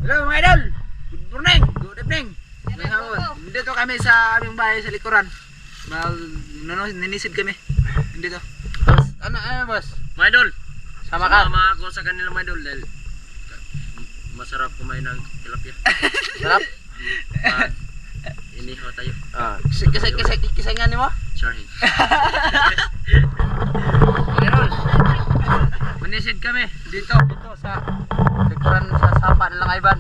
Hello mga idol! Good morning! Good evening! Dito kami sa aming bahay sa likuran. Ninisid kami. Dito. Ano boss? Mga idol, Sama ka? sumama ako sa kanila mga idol dahil masarap kumain ng tilapia. Sarap? Inihaw tayo. Kisay nga ni mo? Sorry. Idol. Manisid kami dito sa likuran sa sapa ng Ivan.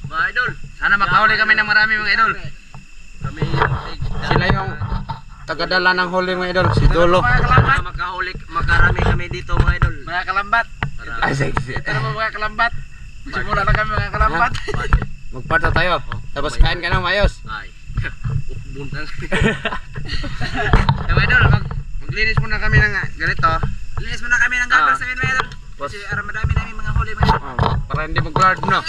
Mga idol, Sana makahuli kami ng marami mga idol. kami yung Sila yung tagadala ng huli mga idol, si Dolo. Sana makarami kami dito mga idol. Mga kalambat. Ay, sige. Ito naman mga kalambat. Simula na kami mga kalambat. Magparta tayo. Tapos kain ka ng mayos. Ay, ukbuntan. Mga idol, maglinis muna kami ng ganito. Linis muna kami ng gagawin sa amin mga idol. Kasi madami namin mga huli mga idol. Para hindi mag-guard no.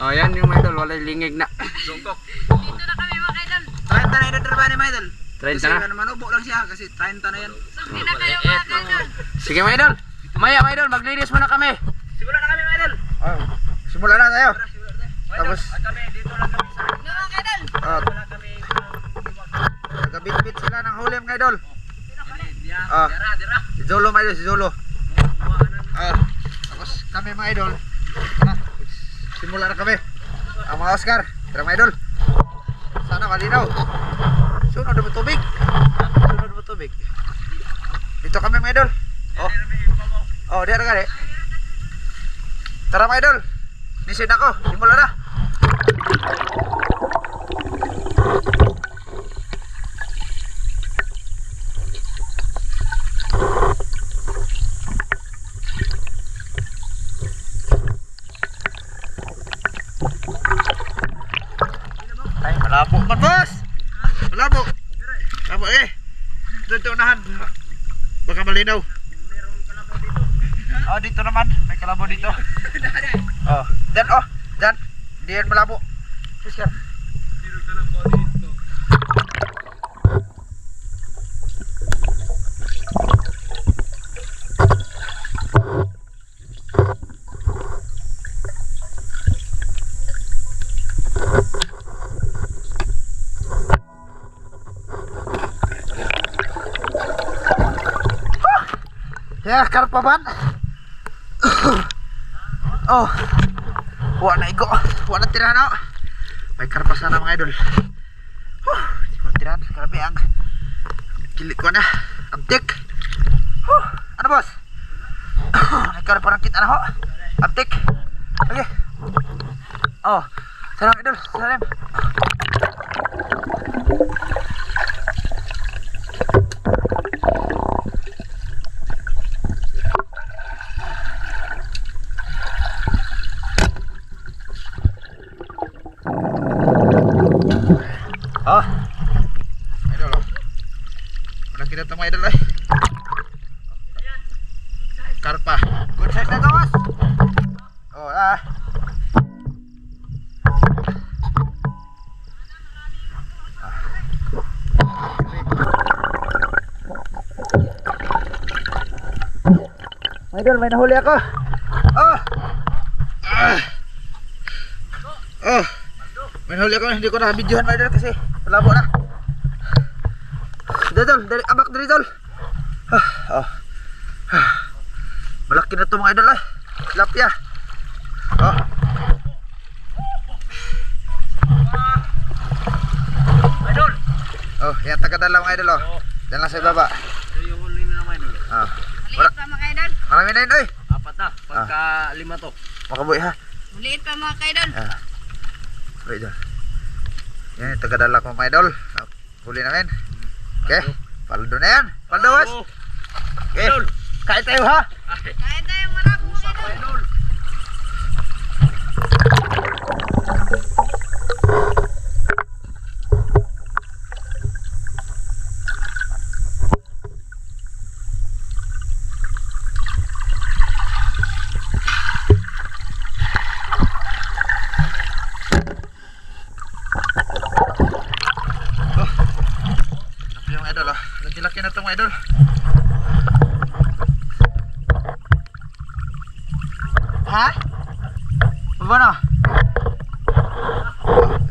Oh, yan yung mga idol, walay lingig na. Jungkok. 30 na idol trabaho ni mga idol. 30 Kasi na. manubo lang siya kasi 30 na yan. Sige mga idol. Maya mga idol, maglinis muna kami. Simula na kami mga idol. Simula na tayo. Tapos kami dito lang kami sa Wala kami. Nagabit-bit sila ng huli mga idol. Dira. Si Zolo mga idol, si Zolo. Tapos kami mga idol. Simula na kami. Ang mga Oscar, tara mga idol. Sana malinaw. Sunod na ba tubig? Sunod na ba tubig? Dito kami mga idol. Oh, diyan ka Tara mga idol. Nisid ako. Simula na. Ay, malabo man boss. Malabo. Malabo Dito unahan. Baka malinaw. Oh, dito naman. May kalabo dito. Oh, dan dan. Diyan malabo. Sir. Ya, karpaban. Oh. Wala igo. Wala tirano. May karpa sana mga idol. Di ko tiran. Grabe ang kilit ko na. Abdik. Ano boss? May karpa ng kita na ho. Abdik. Okay. Oh. Salam idol. Salam. Oh. Idol oh. Wala kita ito mga idol ay. Karpa. Good size na ito boss. Oh Idol, may nahuli ako. May nahuli ako, hindi ko na videohan mga idol kasi malabo na. Idol, abak dari idol. Malaki na ito mga idol ay. Tilapia. Idol. Oh, yan tagadala mga idol oh. Diyan lang sa ibaba. Ito yung huli nila mga idol. Maliit pa mga idol. Marami na yun oy. 4 na, pagka 5 to. Makabuhi ha. Maliit pa mga kaidol. Huli idol. Yan, tagadala ko mga idol. Huli namin. Okay. Paldo na yan. Paldo was. Okay. Kain tayo ha. Kaya tayong marami mga kaidol. Laki-laki na ito mga idol. Ha? Ano na?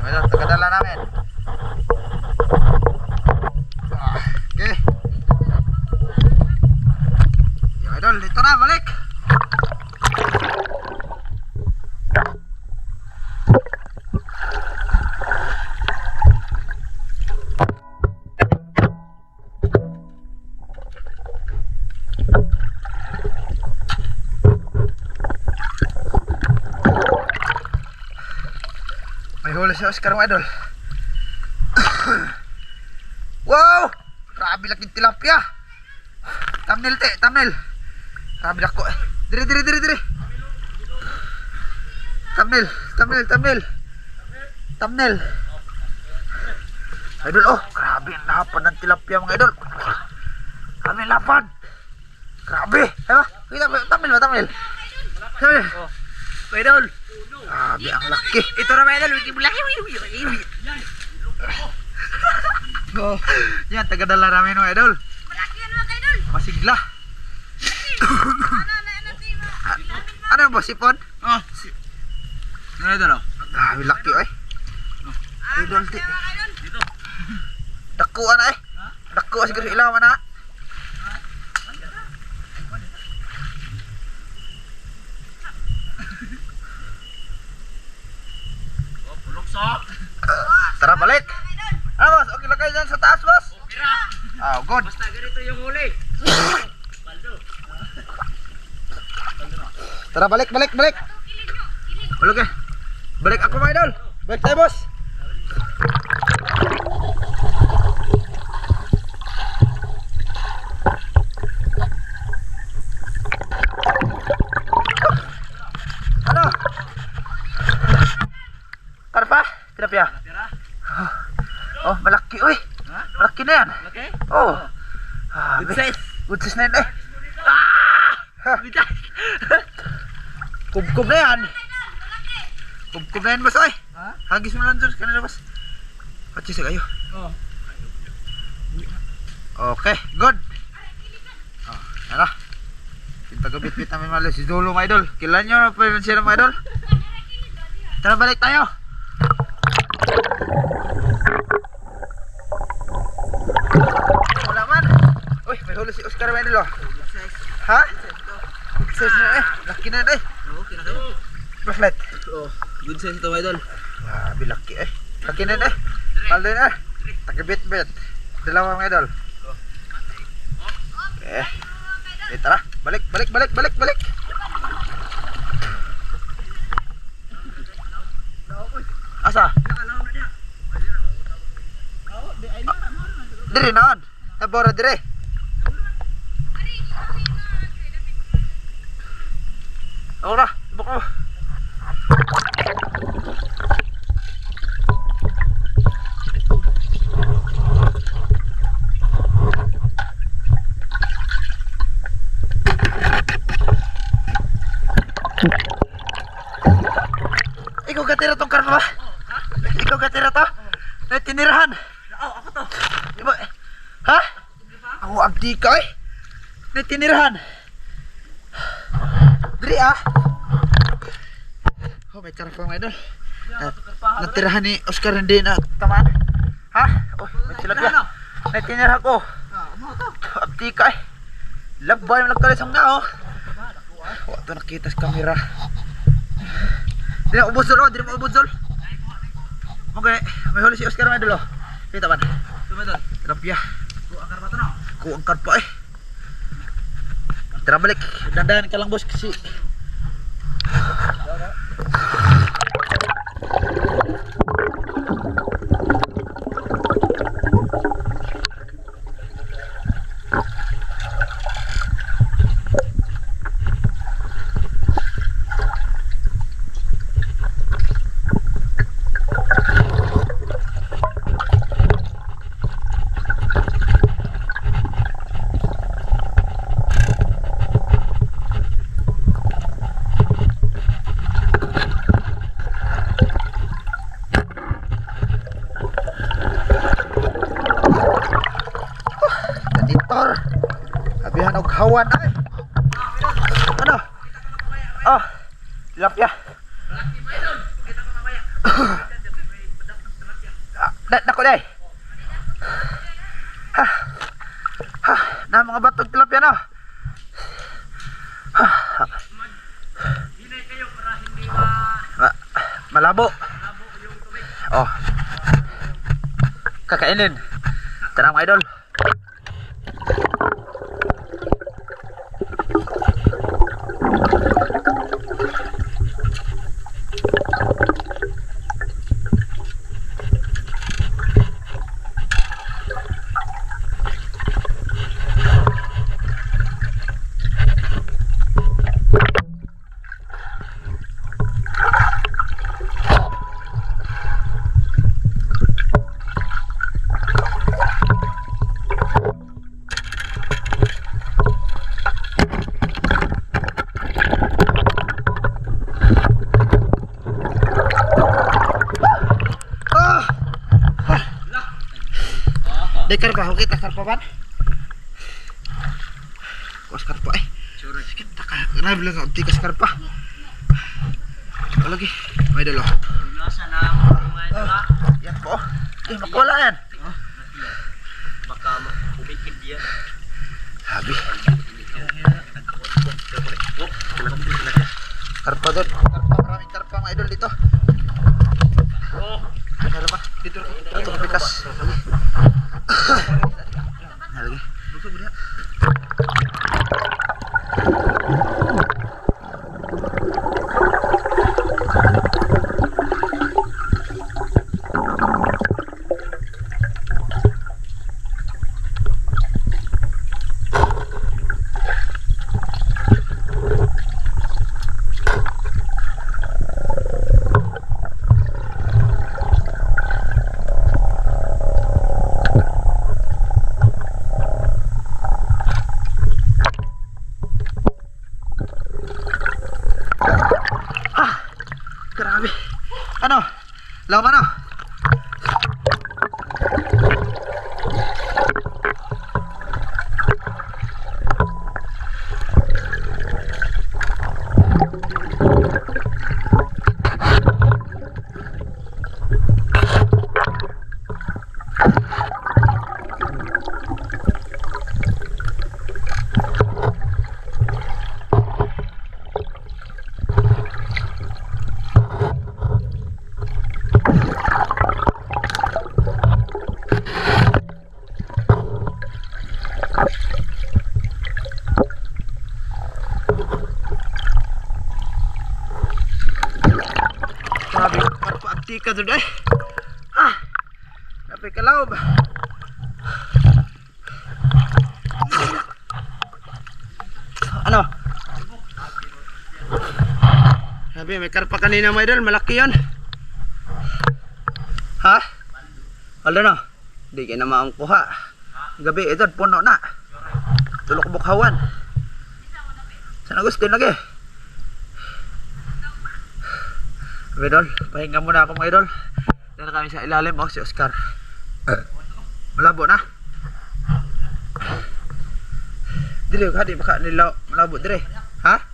Idol, tagadala namin. Okay. Yung idol, dito na, balik. May huli si Oscar mga idol. Wow! Grabe laki tilapia. Thumbnail te, thumbnail. Grabe lako eh. Dire. Thumbnail. Thumbnail. Idol, oh, grabe ang lapad ng tilapia mga idol. Grabe ang lapad. Grabe. Ayun, kita ba? Thumbnail. Thumbnail. Idol. Grabe ang laki. Ito na mga idol. Hindi mo laki. Oh, yan, tagadala namin mga idol. Malaki yan mga kaidol. Masigla. Ano yung boss, sipon? Oh. Ano idol oh? Grabe laki eh. Idol, Malaki yan mga kaidol. Dito. dakuan na eh. Dakuan siguro ilaw man na. Oh, pulokso. Tara balik. Ano boss? Okay lang kayo dyan sa taas boss? Okay ra. Oh, good. Basta ganito yung huli. Paldo. Tara balik. Balik eh. Balik ako mga idol. Balik tayo boss. Ano? Karpa? Tilapia? Oh, malaki oy. Malaki na yan. Okay? Oh. Good size. Good size na yan eh. Ha. Kubkub na yan. Kubkub na yan boss oy. Ha? Hagis mo lang dyan kanila boss. Patsi sa kayo. Oh. Okay, good. Oh, ano? Pintagabit-bit namin mali si Dolo mga idol. Kailan nyo na pa yun siya mga idol? Tara balik tayo. Wala man. Uy, may huli si Oscar mga idol oh. Ha? Good size na eh. Laki na yan eh. Okay na kayo. Flashlight. Oh. Good size ito mga idol. Grabe laki eh. Laki na yan eh. Mahal din eh. Tagabit-bit. Dalawa mga idol. Okay. Tara. Balik. Asa? Dire naon. Tabora dire. Ora, buko. Ikaw gatira tong karma ba? Ikaw gatira to? May tinirahan. Ako to. Iba, ha? Ako abdi ka eh. May tinirahan. Diri ah. Oh, may karpa mga idol. Natirahan ni Oscar hindi na tamaan. Ha? Oh, may tilapia. May tinirahan ko. Abdi ka eh. Labay mo nagkalisang na oh. Wala ito nakita sa camera. Di na ubusol oh, di na ubusol. Okay, may huli si Oscar mga idol oh. Kita ba? Tilapia. Kuang karpa eh. Tara balik. Dandan ka lang boss kasi Tor. Abihan og hawan ay. Ano? Oh. Tilapia. Nako day. Na mga batog tilapia no. Hinay kayo para hindi Malabo. Oh. Kakainin. Tara mga idol. Dek karpa, okay, tak karpa ban. Kuas karpa eh. Sure. Sakit tak kena bilang kau tikas karpa. Apa lagi? May dalo. Nasa na mga idol ha. Yan po. Makuha yan. Baka kumikid yan. Habi. Karpa doon. Karpa, maraming karpa mga idol dito. Oh. Ano ba? Dito kapikas. Lagi. Busog dia. Grabe. Ano? Laman ano? Grabe, karpa antika doon eh. Grabe kalaob. Ano? Grabe, may karpa kanina mga idol, malaki yun. Ha? Wala na. Di ka na maangkuha. Gabi, ito, puno na. Tulok bukhawan. Saan Agustin lagi? Mga idol, pahinga muna ako mga idol. Dito kami sa ilalim. Oh, si Oscar. Malabo na. Dili, hadi baka nila malabo dire. Ha?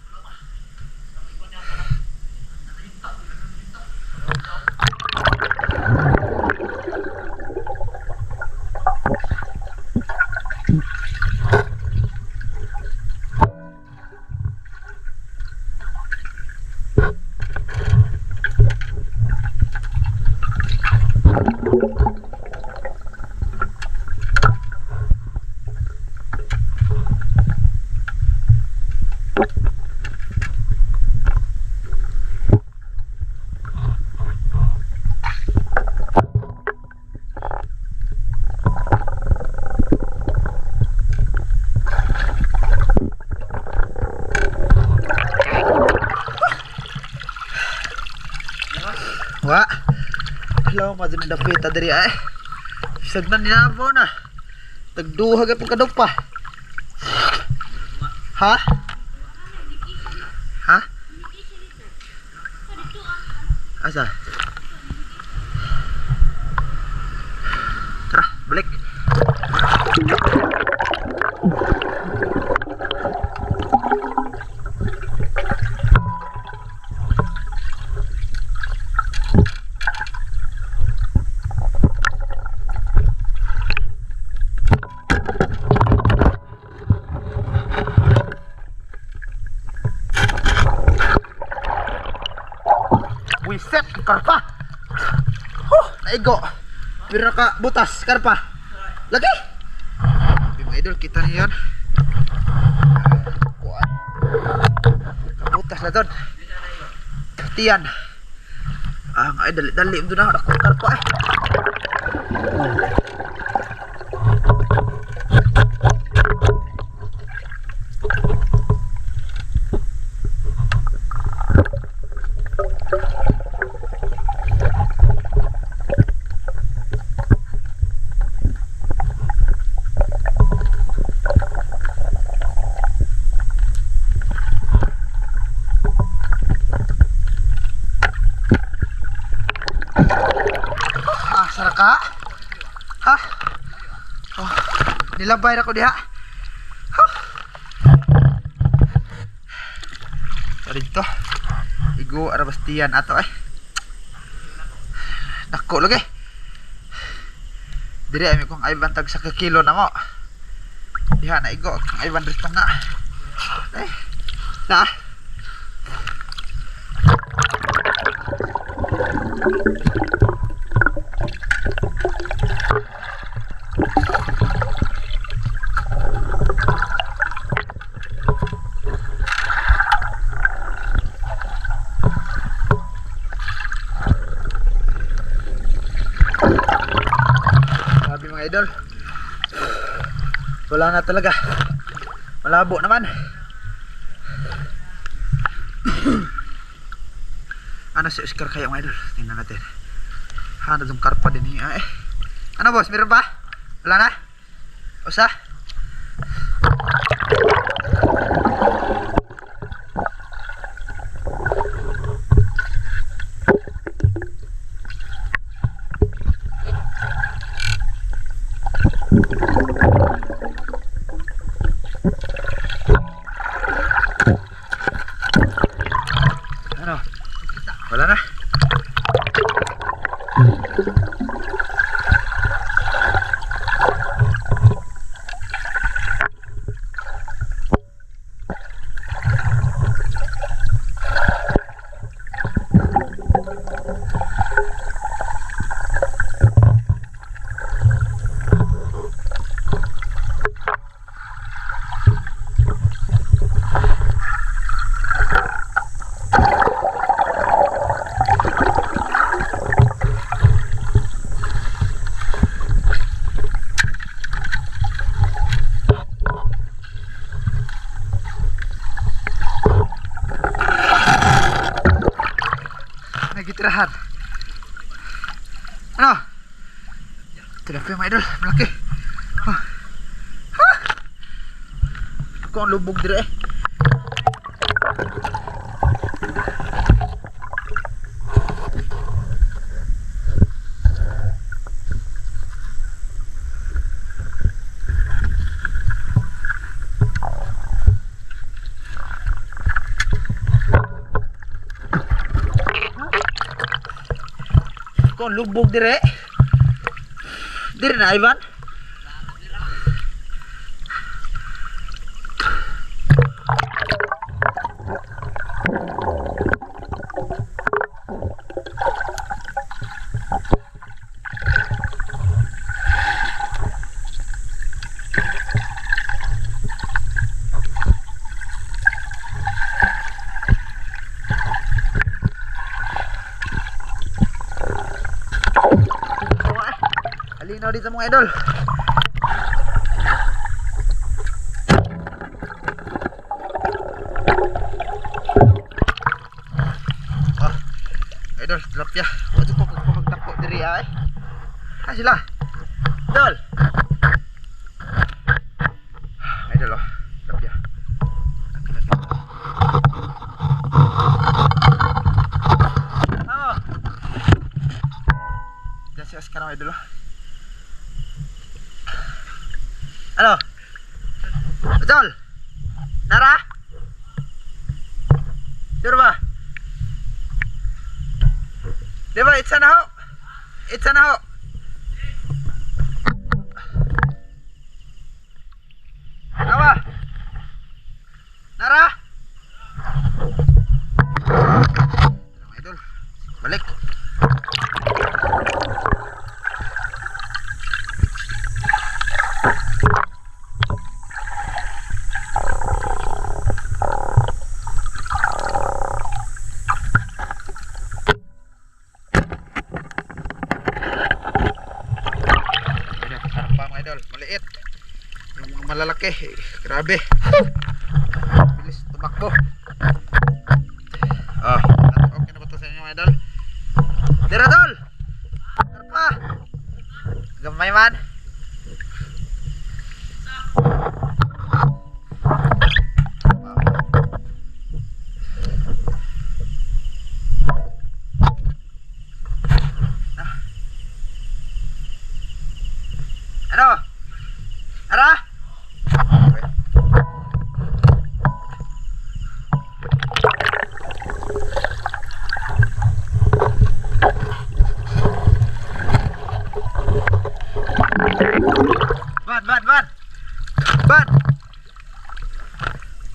Wa. Hello, madin na dapita diri ay. Sagnan ni nabo na. Tagduha gyud kadog pa. Ha? Ha? Asa? Tara, balik. Wiset, karpa. Naigo. Pero ka butas, karpa. Lagi. Mga idol, kita niyo yan. Kuan. Kabutas na doon. Tiyan. Ay, dali doon na. Ako karpa eh. Saraka? Ha? Oh, nilabay na ko diha. So dito. Igo arabastian ato eh. Dako lagi. Diri ay kung ay bantag sa kilo na mo. Diha na igo kung ay bandres pa na. Eh. Na. Mga idol, wala na talaga, malabo naman. Ano si Oscar kaya mga idol, tingnan natin. Hana yung karpa din niya eh. Ano boss, meron pa? Wala na? Usa? Ano? Wala na. Nagitirahan. Ano? Tilapia mga idol, malaki. Oh. Ha? Ako ang lubog dire eh. Kung lubog dire. Dire na Ivan. Alinaw dito mga idol. Oh, idol, tilapia. Wala ko magdako diri ay. Ah sila. Idol. Idol oh, tilapia. Oh. Diyan si Oscar mga idol oh. Halo. Betul. Nara? Sure ba? Di ba? It's na ho. It's na ho. Apa? Nara? Idol. Balik. lalaki. Grabe. Bilis tumakbo. Oh, okay na ba ito sa inyo mga idol? Tira dol! Karpa! Gamay man. Ano? Ara? Ban!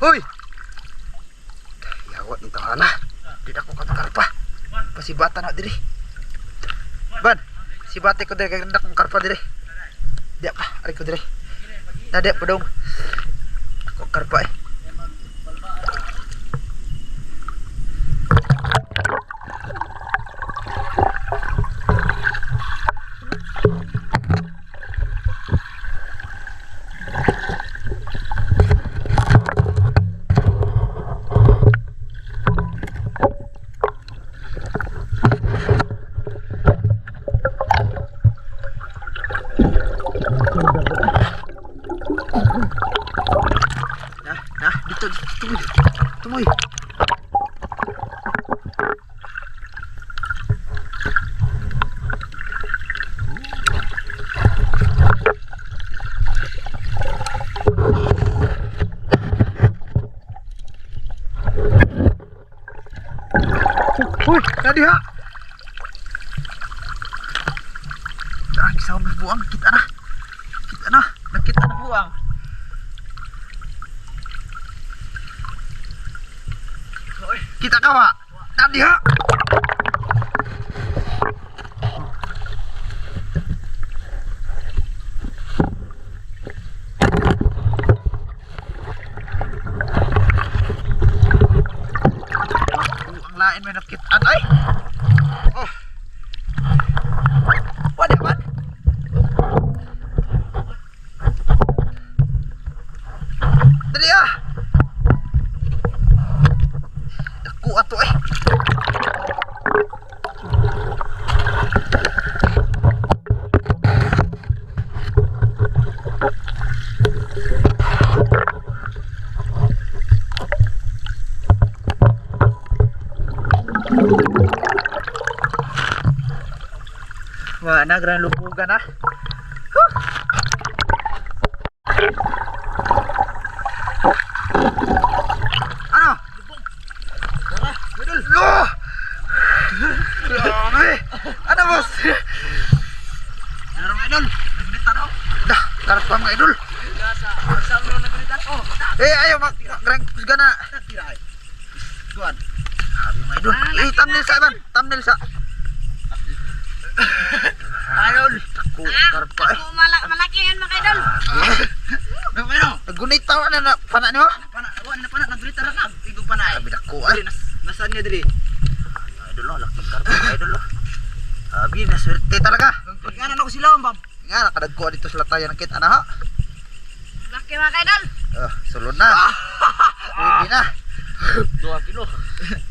Hoy! Yawa ni tahala. Tidak ko karpa. Pasibata na diri. Ban, sibate ko diri kay ndak kong karpa diri. Dia pa, ari ko diri. Nade pa dong. Ako karpa eh. Nah, dito, tumoy. Uy, tadi ha. Darang kisah buang kita na. Nakita na buang. Kita kawa. Tadi ha. Ang lain may nakitaan ay. Oh. Wala man. Dali ah. Daku ato eh. Wah, nagrang lubugan ah. Ano? Loh! Grabe! Ano boss? Ano mga idol? Naglitan ako. Dah, tarap pa mga idol. Saan mo naglitan? Oh, Ayaw, mag-rank pusga na. tuan. Sabi mga idol. Thumbnail sa man. Thumbnail sa. Idol. Ako, karpa eh. Ako malaki yun mga idol. Ano? Nagunit tawa na pana niyo. Pana naglitan na ka. Igong panay. Sabi na ko ay. Nasaan niya diri? Idol lo, laki karpa mga idol lo. Sabi na swerte talaga. Pagkanan ako sila, bam. Nga, nakadagko dito sa latayan ng kita na ha. Laki mga idol. Sulod na. Pwede na. 2 kilo.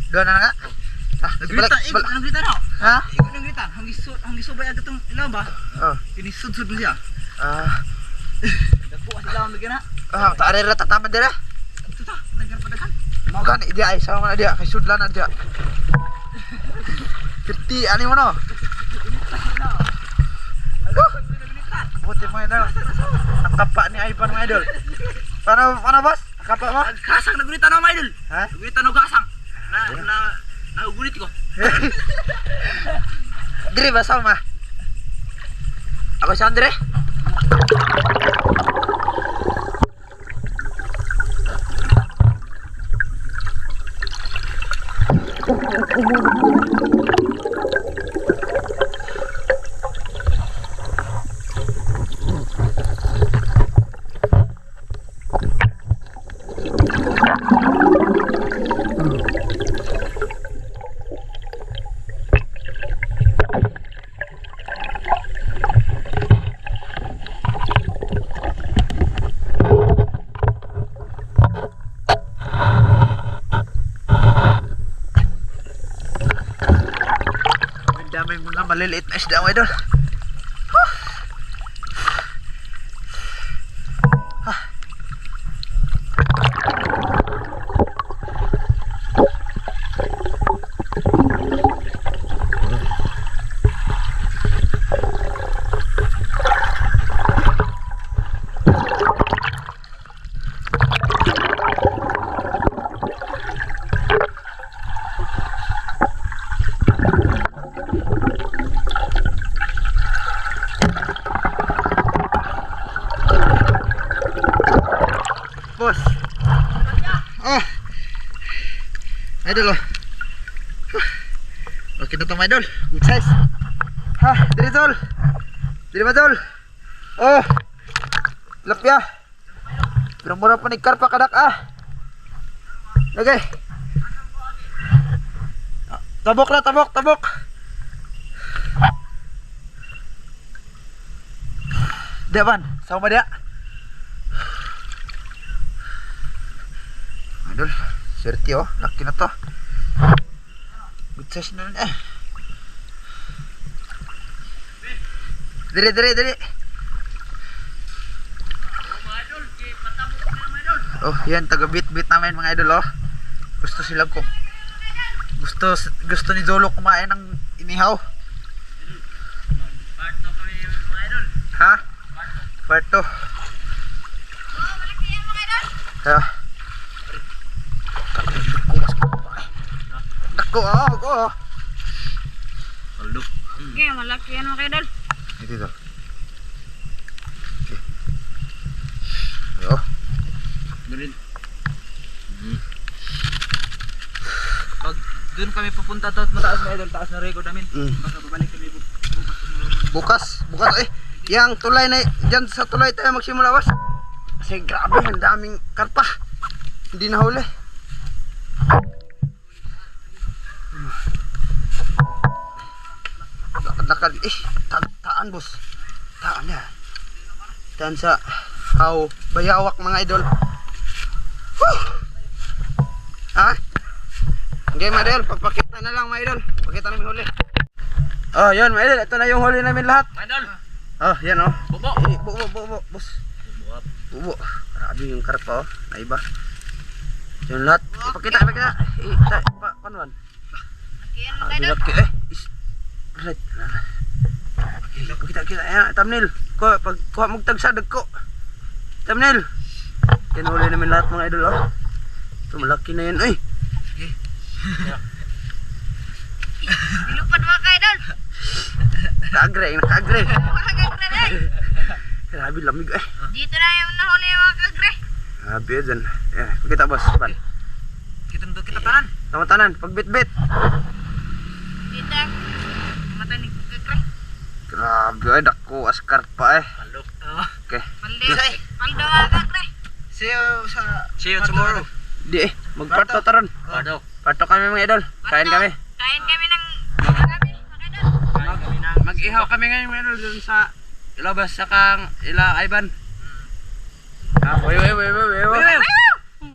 Doon na nga. Naglitan ako. Ha? Ikot naglitan. Hanggi subay agad itong ilaw ba? Oh. Pinisud-sud mo siya. Dagpo kasi ilaw bigyan na. Taari ra tataman dira. Ito ta, dagan pa dagan. Mau kan dia ay sama na dia kay sudlan na dia. Kirti ani mo no. Buti mo na. Nakapa ni Ivan mga idol. Paano boss? Nakapa mo? Gasang nagulitan ako, mga idol. Ha? Nagulitan ako gasang. Nagugulit ko. Dire ba sama? Ako si Andre. kami mga maliliit na isda mga idol. Boss. Oh. Idol oh. Okay na to mga idol. Good size. Ha, diri tol. Diri ba tol? Oh. Lapya. Pero mura pa ni karpa kadak ah. Okay. Tabok na, tabok. Dia ban, sama dia. Idol, serti oh, laki na to. Good size na rin eh. Diri. Oh, yan, taga-bit-bit namin mga idol oh. Gusto sila ko. Gusto ni Zolo kumain ng inihaw. Parto kami mga idol. Ha? Parto. Oh, malaki yan mga idol. Ha? Dako oh. Paldo. Okay, malaki yan mga idol. Ito to. Okay. Ayo. Ganun. Pag doon kami pupunta to, mataas mga idol, taas na record namin. Mm. Baka babalik kami Bukas eh. Yang tulay na diyan sa tulay tayo magsimula was. Kasi grabe ang daming karpa. Hindi nahuli. Lakad taan boss. Taan ya. Taan sa bayawak mga idol. Woo! Ha? Okay mga idol, pagpakita na lang mga idol. Pakita namin huli. Oh, yun mga idol, ito na yung huli namin lahat. Idol. Oh, yan oh. Bubo. Bubo, boss. Bubo. Bubo. Grabe yung karpa oh. Naiba. Yun lahat. Ipakita. Panuan? Malaki yan mga idol. Laki right. Kita. Ayan, thumbnail. Kuha mong tagsadag ko. Thumbnail. Yan huli namin lahat mga idol oh. Ito malaki na yan. Ay. Dilupad mga idol. Nakaagre. Mga kagre day. Grabe lamig eh. Dito na yung nahuli yung mga kagre. Grabe yan dyan. Ayan, pakita boss. Pan. kita tanan. Taman-tanan. Pagbit-bit. Dito ang mata ni kagre. Grabe ay. Dako askar pa eh. Paldo. Okay. Paldo mga kagre. See you tomorrow. Di eh. Magparto taron. Paldo. Parto kami mga idol. Kain kami. Kain kami ng marami mga idol. Mag-ihaw kami ngayon mga idol dun sa ilabas sa kang ila Ivan. Ah, wait.